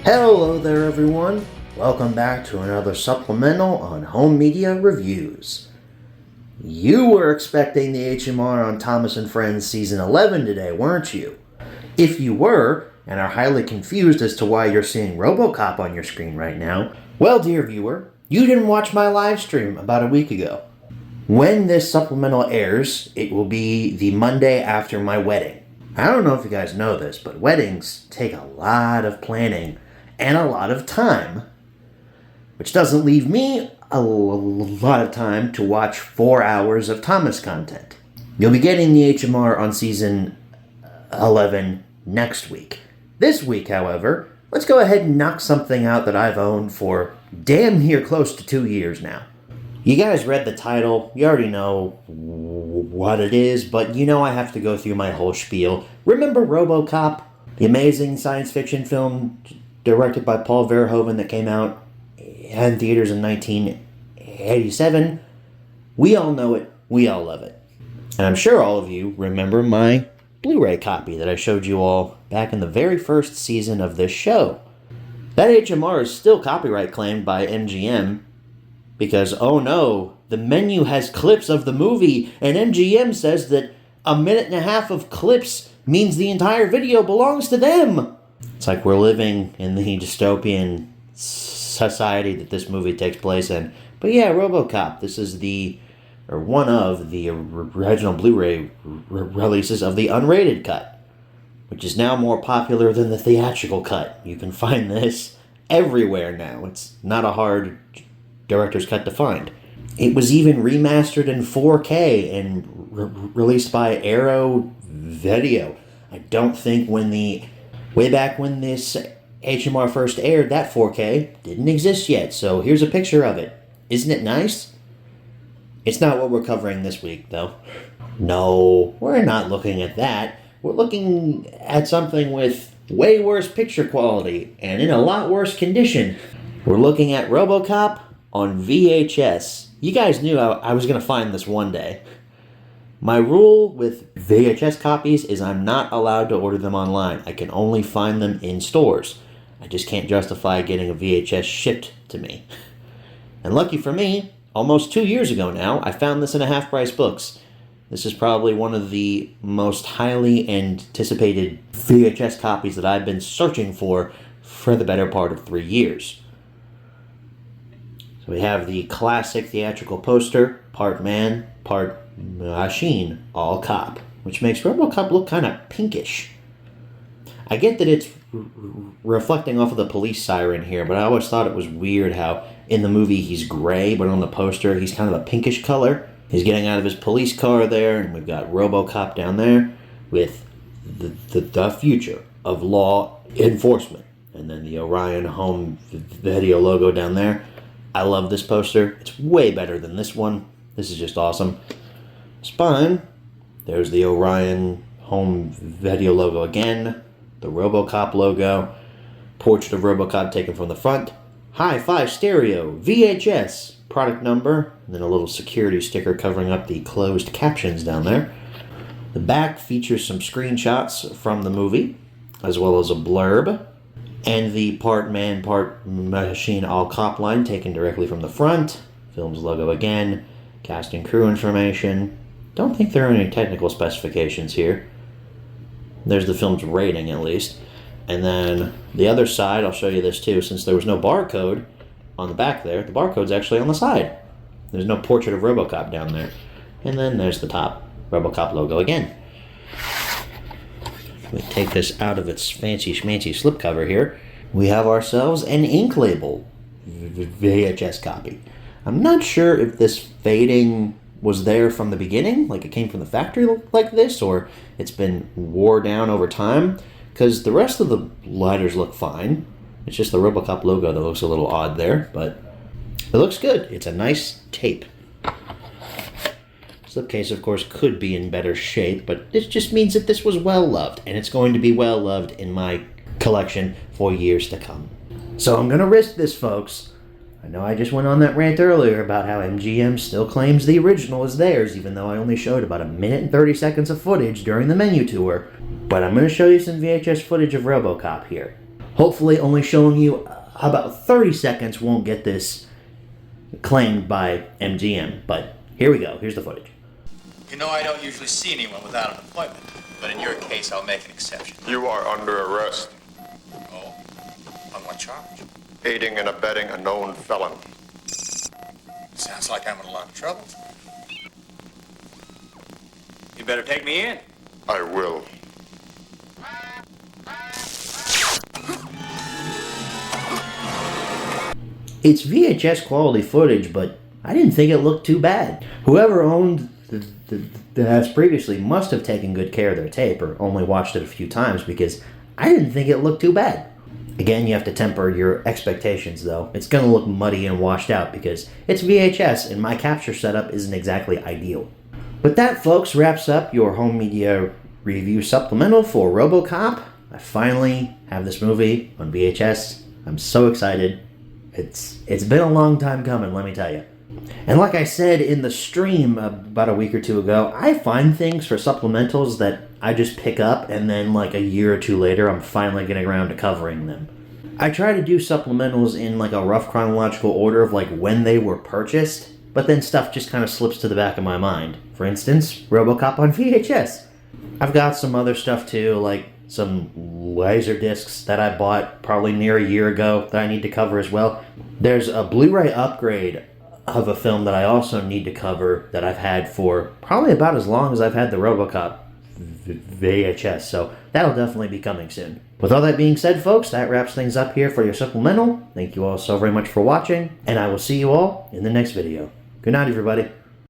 Hello there everyone, welcome back to another supplemental on Home Media Reviews. You were expecting the HMR on Thomas & Friends Season 11 today, weren't you? If you were, and are highly confused as to why you're seeing RoboCop on your screen right now, well dear viewer, you didn't watch my live stream about a week ago. When this supplemental airs, it will be the Monday after my wedding. I don't know if you guys know this, but weddings take a lot of planning and a lot of time, which doesn't leave me a lot of time to watch 4 hours of Thomas content. You'll be getting the HMR on Season 11 next week. This week, however, let's go ahead and knock something out that I've owned for damn near close to 2 years now. You guys read the title, you already know what it is, but you know I have to go through my whole spiel. Remember RoboCop, the amazing science fiction film directed by Paul Verhoeven that came out in theaters in 1987? We all know it, we all love it. And I'm sure all of you remember my Blu-ray copy that I showed you all back in the very first season of this show. That HMR is still copyright claimed by MGM because, oh no, the menu has clips of the movie and MGM says that a minute and a half of clips means the entire video belongs to them. It's like we're living in the dystopian society that this movie takes place in. But yeah, RoboCop, this is one of the original Blu-ray releases of the unrated cut, which is now more popular than the theatrical cut. You can find this everywhere now. It's not a hard director's cut to find. It was even remastered in 4K and released by Arrow Video. I don't think way back when this HMR first aired, that 4K didn't exist yet, so here's a picture of it. Isn't it nice? It's not what we're covering this week, though. No, we're not looking at that. We're looking at something with way worse picture quality and in a lot worse condition. We're looking at RoboCop on VHS. You guys knew I was going to find this one day. My rule with VHS copies is I'm not allowed to order them online. I can only find them in stores. I just can't justify getting a VHS shipped to me. And lucky for me, almost 2 years ago now, I found this in a Half Price Books. This is probably one of the most highly anticipated VHS copies that I've been searching for the better part of 3 years. So we have the classic theatrical poster, part man, part machine, all cop, which makes RoboCop look kind of pinkish. I get that it's reflecting off of the police siren here, but I always thought it was weird how in the movie he's gray, but on the poster he's kind of a pinkish color. He's getting out of his police car there, and we've got RoboCop down there with the future of law enforcement. And then the Orion Home Video logo down there. I love this poster. It's way better than this one. This is just awesome. Spine. There's the Orion Home Video logo again. The RoboCop logo. Portrait of RoboCop taken from the front. Hi-Fi stereo. VHS. Product number. And then a little security sticker covering up the closed captions down there. The back features some screenshots from the movie, as well as a blurb. And the part man, part machine, all cop line taken directly from the front. Film's logo again. Cast and crew information. Don't think there are any technical specifications here. There's the film's rating, at least. And then the other side, I'll show you this too, since there was no barcode on the back there, the barcode's actually on the side. There's no portrait of RoboCop down there. And then there's the top RoboCop logo again. We take this out of its fancy schmancy slipcover here. We have ourselves an ink label VHS copy. I'm not sure if this fading was there from the beginning, like it came from the factory like this, or it's been wore down over time, because the rest of the lighters look fine. It's just the RoboCop logo that looks a little odd there, but it looks good. It's a nice tape. Slipcase, of course, could be in better shape, but this just means that this was well loved, and it's going to be well loved in my collection for years to come. So I'm going to risk this, folks. I know I just went on that rant earlier about how MGM still claims the original is theirs, even though I only showed about a minute and 30 seconds of footage during the menu tour. But I'm going to show you some VHS footage of RoboCop here. Hopefully only showing you about 30 seconds won't get this claimed by MGM, but here we go. Here's the footage. You know I don't usually see anyone without an appointment, but in your case I'll make an exception. You are under arrest. Oh? On what charge? Aiding and abetting a known felon. Sounds like I'm in a lot of trouble. You better take me in. I will. It's VHS quality footage, but I didn't think it looked too bad. Whoever owned the house previously must have taken good care of their tape, or only watched it a few times, because I didn't think it looked too bad. Again, you have to temper your expectations, though. It's going to look muddy and washed out because it's VHS, and my capture setup isn't exactly ideal. But that, folks, wraps up your home media review supplemental for RoboCop. I finally have this movie on VHS. I'm so excited. It's been a long time coming, let me tell you. And like I said in the stream about a week or two ago, I find things for supplementals that I just pick up, and then like a year or two later, I'm finally getting around to covering them. I try to do supplementals in like a rough chronological order of like when they were purchased, but then stuff just kind of slips to the back of my mind. For instance, RoboCop on VHS. I've got some other stuff too, like some laser discs that I bought probably near a year ago that I need to cover as well. There's a Blu-ray upgrade of a film that I also need to cover that I've had for probably about as long as I've had the RoboCop VHS, so that'll definitely be coming soon. With all that being said, folks, that wraps things up here for your supplemental. Thank you all so very much for watching, and I will see you all in the next video. Good night, everybody.